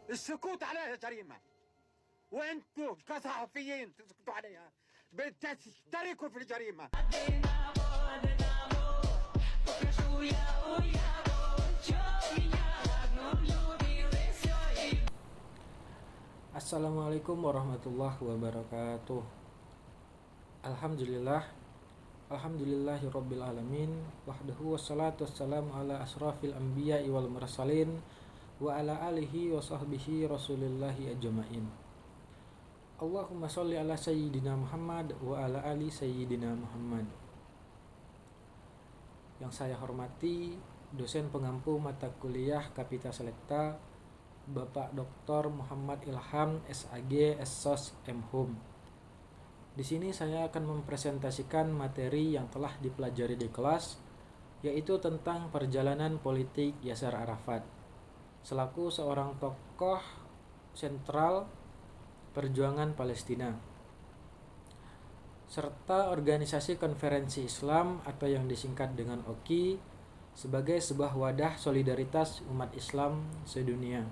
السكوت عليها جريمة، وانتم كصحفيين تسكتوا عليها، بتشتركوا في الجريمة. Assalamualaikum warahmatullahi wabarakatuh. Alhamdulillahirabbil alamin, wahdahu wassalatu wassalamu ala asrafil anbiya'i wal mursalin wa ala alihi wa sahbihi rasulillahi ajma'in. Allahumma sholli ala sayyidina Muhammad wa ala ali sayyidina Muhammad. Yang saya hormati dosen pengampu mata kuliah Kapita Selekta Bapak Dr. Muhammad Ilham SAG SSOS M.Hum. Di sini saya akan mempresentasikan materi yang telah dipelajari di kelas, yaitu tentang perjalanan politik Yasser Arafat selaku seorang tokoh sentral perjuangan Palestina, serta organisasi konferensi Islam atau yang disingkat dengan OKI sebagai sebuah wadah solidaritas umat Islam sedunia.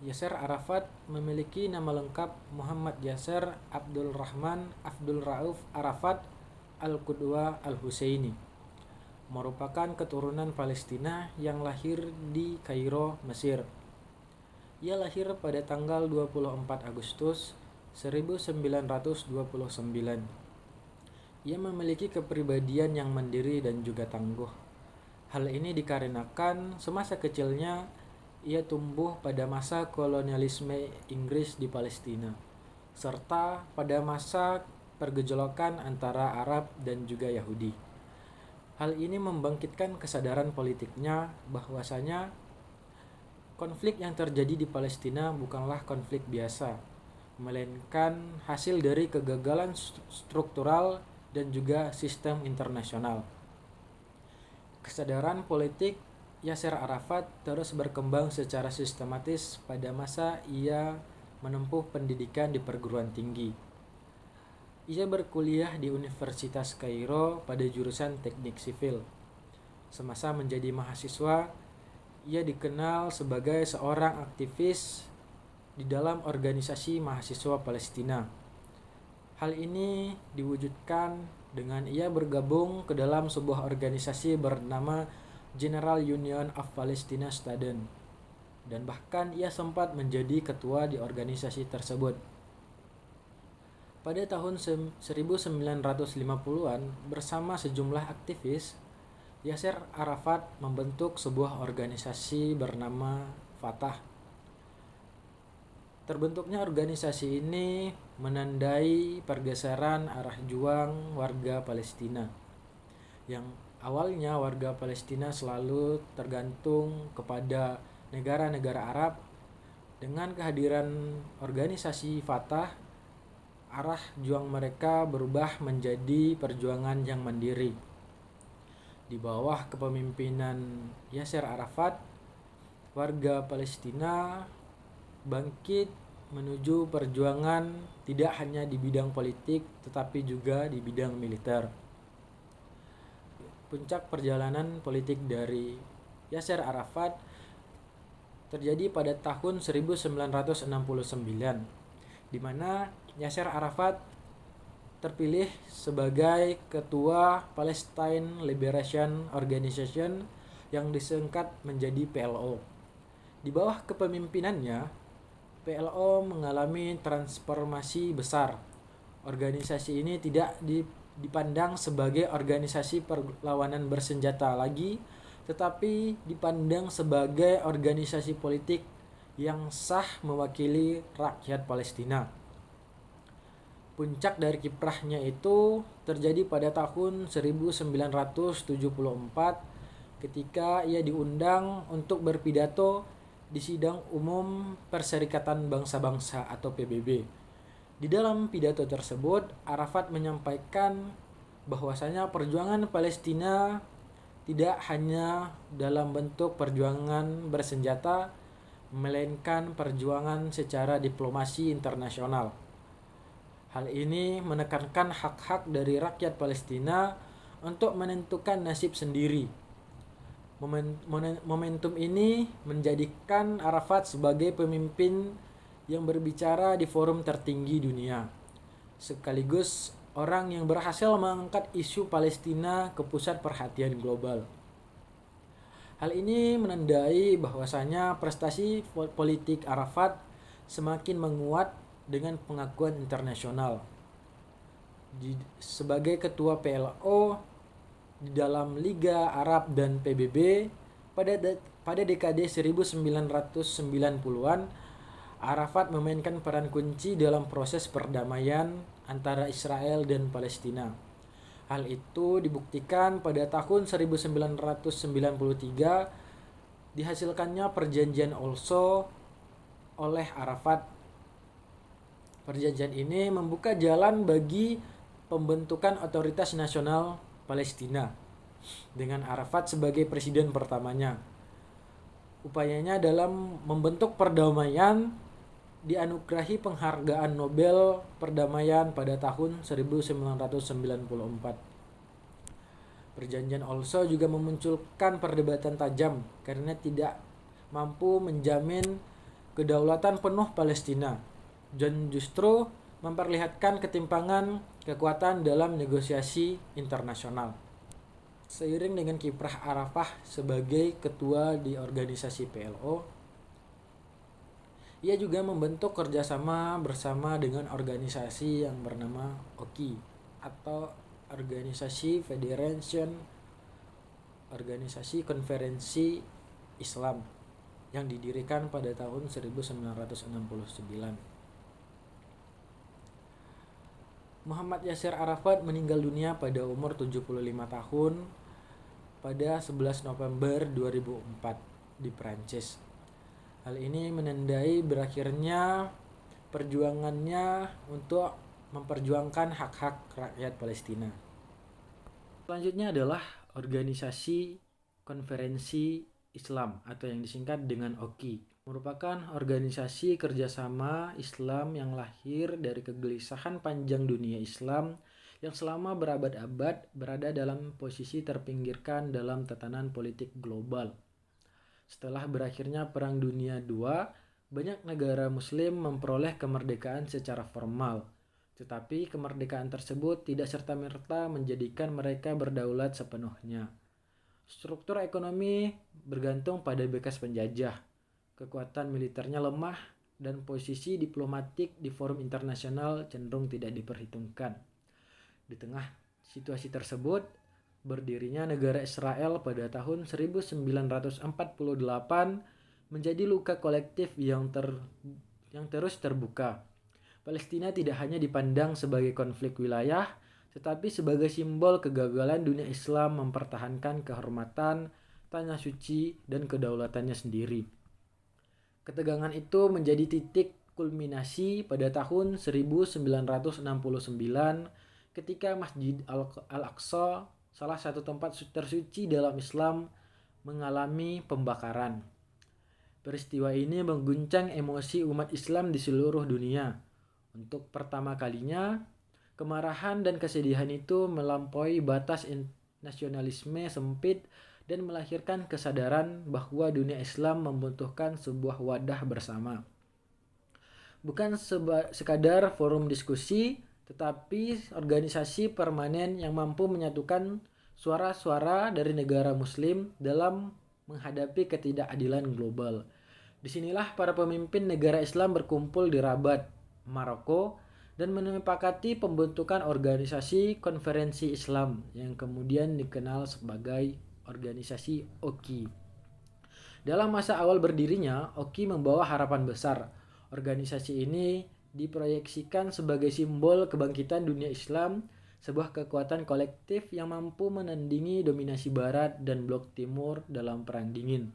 Yasser Arafat memiliki nama lengkap Muhammad Yasser Abdul Rahman Abdul Rauf Arafat Al-Qudwa Al-Husaini, merupakan keturunan Palestina yang lahir di Kairo, Mesir. Ia lahir pada tanggal 24 Agustus 1929. Ia memiliki kepribadian yang mandiri dan juga tangguh. Hal ini dikarenakan semasa kecilnya ia tumbuh pada masa kolonialisme Inggris di Palestina, serta pada masa pergejolokan antara Arab dan juga Yahudi. Hal ini membangkitkan kesadaran politiknya bahwasanya konflik yang terjadi di Palestina bukanlah konflik biasa, melainkan hasil dari kegagalan struktural dan juga sistem internasional. Kesadaran politik Yasser Arafat terus berkembang secara sistematis pada masa ia menempuh pendidikan di perguruan tinggi. Ia berkuliah di Universitas Kairo pada jurusan Teknik Sipil. Semasa menjadi mahasiswa, ia dikenal sebagai seorang aktivis di dalam organisasi mahasiswa Palestina. Hal ini diwujudkan dengan ia bergabung ke dalam sebuah organisasi bernama General Union of Palestine Students, dan bahkan ia sempat menjadi ketua di organisasi tersebut. Pada tahun 1950-an, bersama sejumlah aktivis, Yasser Arafat membentuk sebuah organisasi bernama Fatah. Terbentuknya organisasi ini menandai pergeseran arah juang warga Palestina, yang awalnya warga Palestina selalu tergantung kepada negara-negara Arab. Dengan kehadiran organisasi Fatah, arah juang mereka berubah menjadi perjuangan yang mandiri. Di bawah kepemimpinan Yasser Arafat, warga Palestina bangkit menuju perjuangan tidak hanya di bidang politik tetapi juga di bidang militer. Puncak perjalanan politik dari Yasser Arafat terjadi pada tahun 1969, di mana Yasser Arafat terpilih sebagai ketua Palestine Liberation Organization yang disingkat menjadi PLO. Di bawah kepemimpinannya, PLO mengalami transformasi besar. Organisasi ini tidak dipandang sebagai organisasi perlawanan bersenjata lagi, tetapi dipandang sebagai organisasi politik yang sah mewakili rakyat Palestina. Puncak dari kiprahnya itu terjadi pada tahun 1974 ketika ia diundang untuk berpidato di Sidang Umum Perserikatan Bangsa-Bangsa atau PBB. Di dalam pidato tersebut, Arafat menyampaikan bahwasanya perjuangan Palestina tidak hanya dalam bentuk perjuangan bersenjata, melainkan perjuangan secara diplomasi internasional. Hal ini menekankan hak-hak dari rakyat Palestina untuk menentukan nasib sendiri. Momentum ini menjadikan Arafat sebagai pemimpin yang berbicara di forum tertinggi dunia, sekaligus orang yang berhasil mengangkat isu Palestina ke pusat perhatian global. Hal ini menandai bahwasanya prestasi politik Arafat semakin menguat dengan pengakuan internasional. Sebagai ketua PLO di dalam Liga Arab dan PBB pada dekade 1990-an, Arafat memainkan peran kunci dalam proses perdamaian antara Israel dan Palestina. Hal itu dibuktikan pada tahun 1993 dihasilkannya perjanjian Oslo oleh Arafat. Perjanjian ini membuka jalan bagi pembentukan otoritas nasional Palestina dengan Arafat sebagai presiden pertamanya. Upayanya dalam membentuk perdamaian dianugerahi penghargaan Nobel Perdamaian pada tahun 1994. Perjanjian Oslo juga memunculkan perdebatan tajam karena tidak mampu menjamin kedaulatan penuh Palestina dan justru memperlihatkan ketimpangan kekuatan dalam negosiasi internasional. Seiring dengan kiprah Arafat sebagai ketua di organisasi PLO, ia juga membentuk kerjasama bersama dengan organisasi yang bernama OKI atau Organisasi Konferensi Islam yang didirikan pada tahun 1969. Muhammad Yasser Arafat meninggal dunia pada umur 75 tahun pada 11 November 2004 di Prancis. Hal ini menandai berakhirnya perjuangannya untuk memperjuangkan hak-hak rakyat Palestina. Selanjutnya adalah Organisasi Konferensi Islam atau yang disingkat dengan OKI. Merupakan organisasi kerjasama Islam yang lahir dari kegelisahan panjang dunia Islam yang selama berabad-abad berada dalam posisi terpinggirkan dalam tatanan politik global. Setelah berakhirnya Perang Dunia II, banyak negara Muslim memperoleh kemerdekaan secara formal, tetapi kemerdekaan tersebut tidak serta-merta menjadikan mereka berdaulat sepenuhnya. Struktur ekonomi bergantung pada bekas penjajah. Kekuatan militernya lemah dan posisi diplomatik di forum internasional cenderung tidak diperhitungkan. Di tengah situasi tersebut, berdirinya negara Israel pada tahun 1948 menjadi luka kolektif yang terus terbuka. Palestina tidak hanya dipandang sebagai konflik wilayah, tetapi sebagai simbol kegagalan dunia Islam mempertahankan kehormatan, tanah suci, dan kedaulatannya sendiri. Ketegangan itu menjadi titik kulminasi pada tahun 1969 ketika Masjid Al-Aqsa, salah satu tempat tersuci dalam Islam, mengalami pembakaran. Peristiwa ini mengguncang emosi umat Islam di seluruh dunia. Untuk pertama kalinya, kemarahan dan kesedihan itu melampaui batas nasionalisme sempit dan melahirkan kesadaran bahwa dunia Islam membutuhkan sebuah wadah bersama. Bukan sekadar forum diskusi, tetapi organisasi permanen yang mampu menyatukan suara-suara dari negara Muslim dalam menghadapi ketidakadilan global. Disinilah para pemimpin negara Islam berkumpul di Rabat, Maroko, dan menyepakati pembentukan organisasi Konferensi Islam yang kemudian dikenal sebagai organisasi OKI. Dalam masa awal berdirinya, OKI membawa harapan besar. Organisasi ini diproyeksikan sebagai simbol kebangkitan dunia Islam, sebuah kekuatan kolektif yang mampu menandingi dominasi Barat dan Blok Timur dalam Perang Dingin.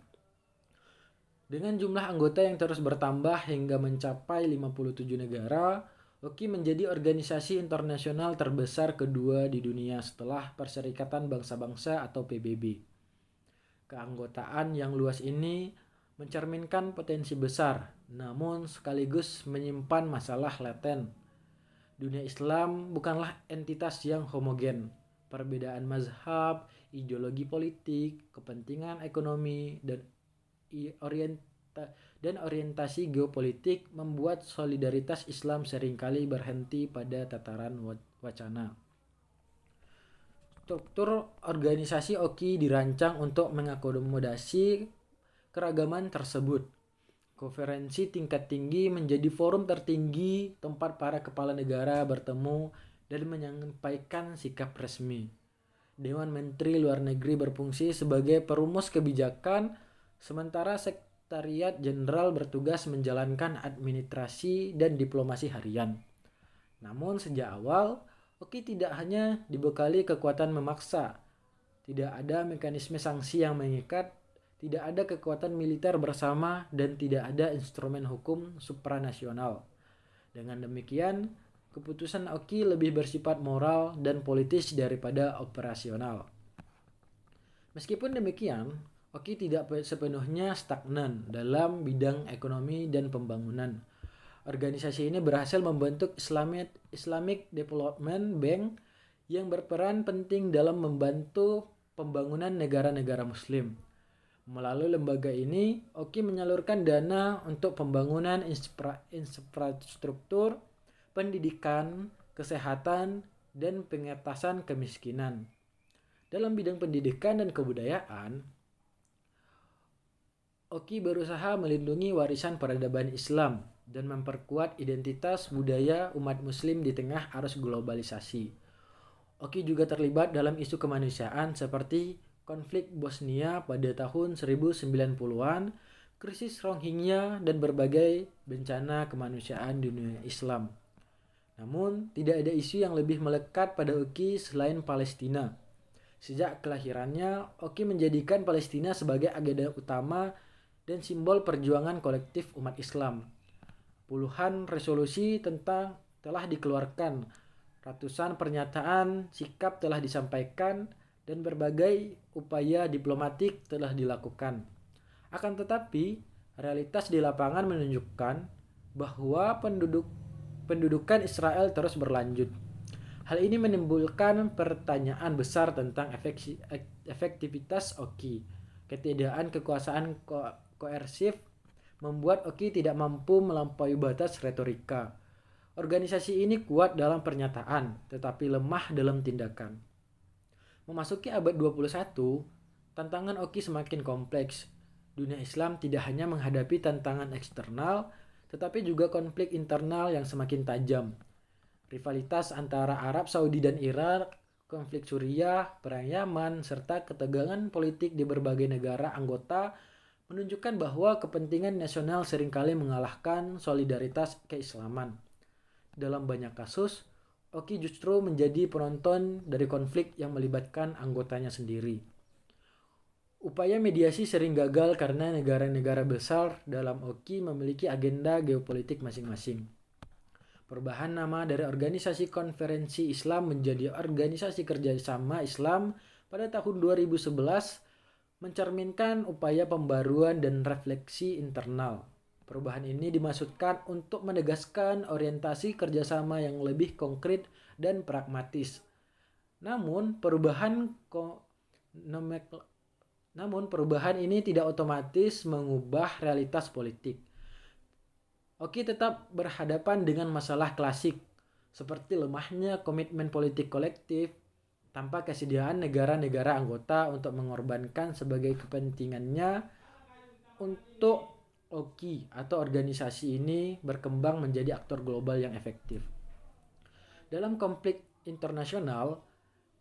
Dengan jumlah anggota yang terus bertambah hingga mencapai 57 negara, OKI menjadi organisasi internasional terbesar kedua di dunia setelah Perserikatan Bangsa-Bangsa atau PBB. Keanggotaan yang luas ini mencerminkan potensi besar, namun sekaligus menyimpan masalah laten. Dunia Islam bukanlah entitas yang homogen. Perbedaan mazhab, ideologi politik, kepentingan ekonomi, dan orientasi geopolitik membuat solidaritas Islam seringkali berhenti pada tataran wacana. Struktur organisasi OKI dirancang untuk mengakomodasi keragaman tersebut. Konferensi tingkat tinggi menjadi forum tertinggi tempat para kepala negara bertemu dan menyampaikan sikap resmi. Dewan Menteri Luar Negeri berfungsi sebagai perumus kebijakan, sementara Sekretariat Jenderal bertugas menjalankan administrasi dan diplomasi harian. Namun sejak awal, OKI tidak hanya dibekali kekuatan memaksa. Tidak ada mekanisme sanksi yang mengikat, tidak ada kekuatan militer bersama, dan tidak ada instrumen hukum supranasional. Dengan demikian, keputusan OKI lebih bersifat moral dan politis daripada operasional. Meskipun demikian, OKI tidak sepenuhnya stagnan dalam bidang ekonomi dan pembangunan. Organisasi ini berhasil membentuk Islamic Development Bank yang berperan penting dalam membantu pembangunan negara-negara Muslim. Melalui lembaga ini, OKI menyalurkan dana untuk pembangunan infrastruktur, pendidikan, kesehatan, dan pengentasan kemiskinan. Dalam bidang pendidikan dan kebudayaan, OKI berusaha melindungi warisan peradaban Islam dan memperkuat identitas budaya umat Muslim di tengah arus globalisasi. OKI juga terlibat dalam isu kemanusiaan seperti konflik Bosnia pada tahun 1990-an, krisis Rohingya, dan berbagai bencana kemanusiaan di dunia Islam. Namun, tidak ada isu yang lebih melekat pada OKI selain Palestina. Sejak kelahirannya, OKI menjadikan Palestina sebagai agenda utama dan simbol perjuangan kolektif umat Islam. Puluhan resolusi telah dikeluarkan, ratusan pernyataan sikap telah disampaikan, dan berbagai upaya diplomatik telah dilakukan. Akan tetapi, realitas di lapangan menunjukkan bahwa pendudukan Israel terus berlanjut. Hal ini menimbulkan pertanyaan besar tentang efektivitas OKI. Ketiadaan kekuasaan koersif membuat OKI tidak mampu melampaui batas retorika. Organisasi ini kuat dalam pernyataan, tetapi lemah dalam tindakan. Memasuki abad 21, tantangan OKI semakin kompleks. Dunia Islam tidak hanya menghadapi tantangan eksternal, tetapi juga konflik internal yang semakin tajam. Rivalitas antara Arab Saudi dan Irak, konflik Suriah, perang Yaman, serta ketegangan politik di berbagai negara anggota menunjukkan bahwa kepentingan nasional seringkali mengalahkan solidaritas keislaman. Dalam banyak kasus, OKI justru menjadi penonton dari konflik yang melibatkan anggotanya sendiri. Upaya mediasi sering gagal karena negara-negara besar dalam OKI memiliki agenda geopolitik masing-masing. Perubahan nama dari Organisasi Konferensi Islam menjadi Organisasi Kerjasama Islam pada tahun 2011 mencerminkan upaya pembaruan dan refleksi internal. Perubahan ini dimaksudkan untuk menegaskan orientasi kerjasama yang lebih konkret dan pragmatis. Namun perubahan ini tidak otomatis mengubah realitas politik. OKI tetap berhadapan dengan masalah klasik, seperti lemahnya komitmen politik kolektif, tanpa kesediaan negara-negara anggota untuk mengorbankan sebagai kepentingannya untuk OKI atau organisasi ini berkembang menjadi aktor global yang efektif. Dalam konflik internasional,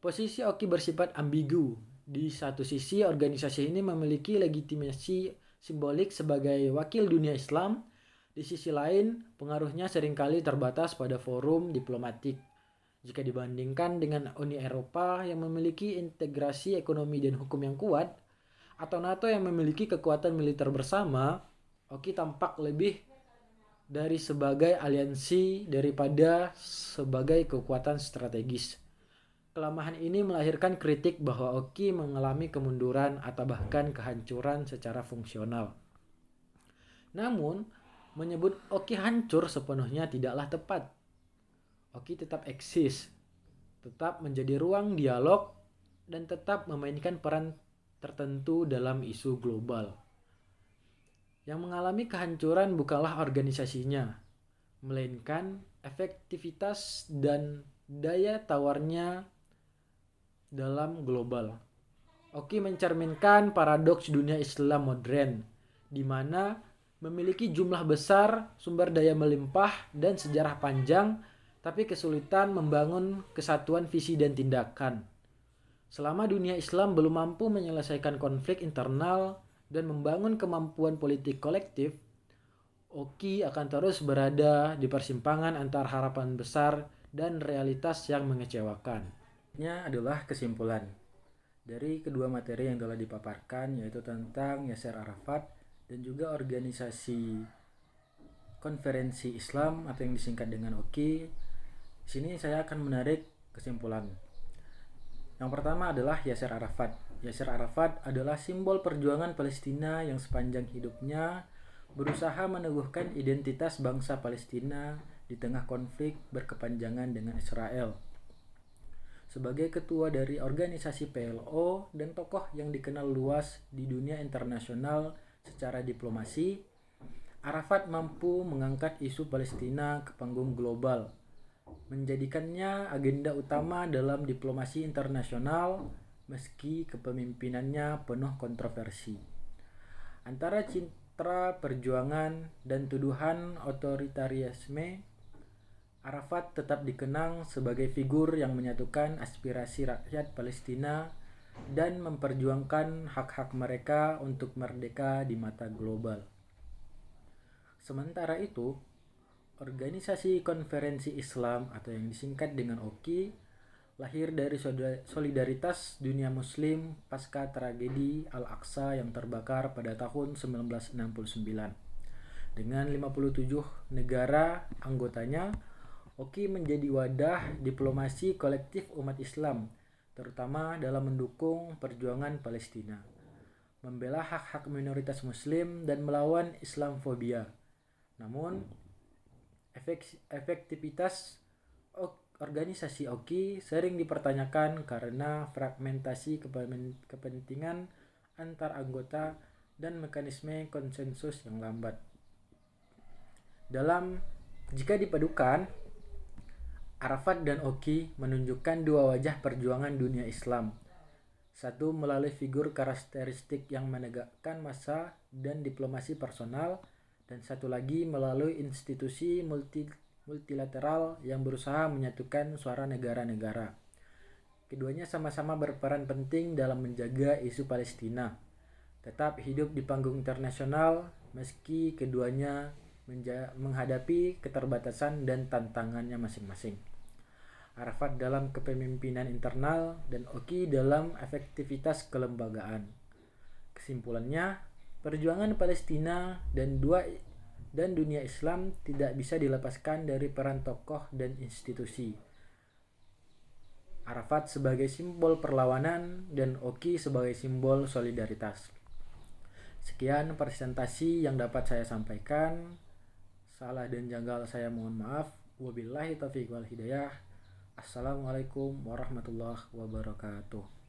posisi OKI bersifat ambigu. Di satu sisi, organisasi ini memiliki legitimasi simbolik sebagai wakil dunia Islam. Di sisi lain, pengaruhnya seringkali terbatas pada forum diplomatik. Jika dibandingkan dengan Uni Eropa yang memiliki integrasi ekonomi dan hukum yang kuat, atau NATO yang memiliki kekuatan militer bersama, OKI tampak lebih dari sebagai aliansi daripada sebagai kekuatan strategis. Kelemahan ini melahirkan kritik bahwa OKI mengalami kemunduran atau bahkan kehancuran secara fungsional. Namun, menyebut OKI hancur sepenuhnya tidaklah tepat. OKI tetap eksis, tetap menjadi ruang dialog, dan tetap memainkan peran tertentu dalam isu global. Yang mengalami kehancuran bukanlah organisasinya, melainkan efektivitas dan daya tawarnya dalam global. Oki mencerminkan paradoks dunia Islam modern, di mana memiliki jumlah besar, sumber daya melimpah, dan sejarah panjang, tapi kesulitan membangun kesatuan visi dan tindakan. Selama dunia Islam belum mampu menyelesaikan konflik internal dan membangun kemampuan politik kolektif, Oki akan terus berada di persimpangan antara harapan besar dan realitas yang mengecewakan. Ini adalah kesimpulan dari kedua materi yang telah dipaparkan, yaitu tentang Yasser Arafat dan juga organisasi konferensi Islam atau yang disingkat dengan OKI. Di sini saya akan menarik kesimpulan. Yang pertama adalah Yasser Arafat. Yasser Arafat adalah simbol perjuangan Palestina yang sepanjang hidupnya berusaha meneguhkan identitas bangsa Palestina di tengah konflik berkepanjangan dengan Israel. Sebagai ketua dari organisasi PLO dan tokoh yang dikenal luas di dunia internasional secara diplomasi, Arafat mampu mengangkat isu Palestina ke panggung global, menjadikannya agenda utama dalam diplomasi internasional meski kepemimpinannya penuh kontroversi. Antara citra perjuangan dan tuduhan otoritarisme, Arafat tetap dikenang sebagai figur yang menyatukan aspirasi rakyat Palestina dan memperjuangkan hak-hak mereka untuk merdeka di mata global. Sementara itu, organisasi konferensi Islam atau yang disingkat dengan OKI lahir dari solidaritas dunia muslim pasca tragedi Al-Aqsa yang terbakar pada tahun 1969. Dengan 57 negara anggotanya, OKI menjadi wadah diplomasi kolektif umat Islam, terutama dalam mendukung perjuangan Palestina, membela hak-hak minoritas muslim dan melawan Islamfobia. Namun, efektivitas organisasi OKI sering dipertanyakan karena fragmentasi kepentingan antar anggota dan mekanisme konsensus yang lambat. Jika dipadukan, Arafat dan OKI menunjukkan dua wajah perjuangan dunia Islam. Satu melalui figur karakteristik yang menegakkan massa dan diplomasi personal, dan satu lagi melalui institusi multilateral yang berusaha menyatukan suara negara-negara. Keduanya sama-sama berperan penting dalam menjaga isu Palestina tetap hidup di panggung internasional meski keduanya menghadapi keterbatasan dan tantangannya masing-masing. Arafat dalam kepemimpinan internal dan OKI dalam efektivitas kelembagaan. Kesimpulannya, perjuangan Palestina dan dunia Islam tidak bisa dilepaskan dari peran tokoh dan institusi. Arafat sebagai simbol perlawanan dan OKI sebagai simbol solidaritas. Sekian presentasi yang dapat saya sampaikan. Salah dan janggal saya mohon maaf. Wabillahi taufiq wal hidayah. Assalamualaikum warahmatullahi wabarakatuh.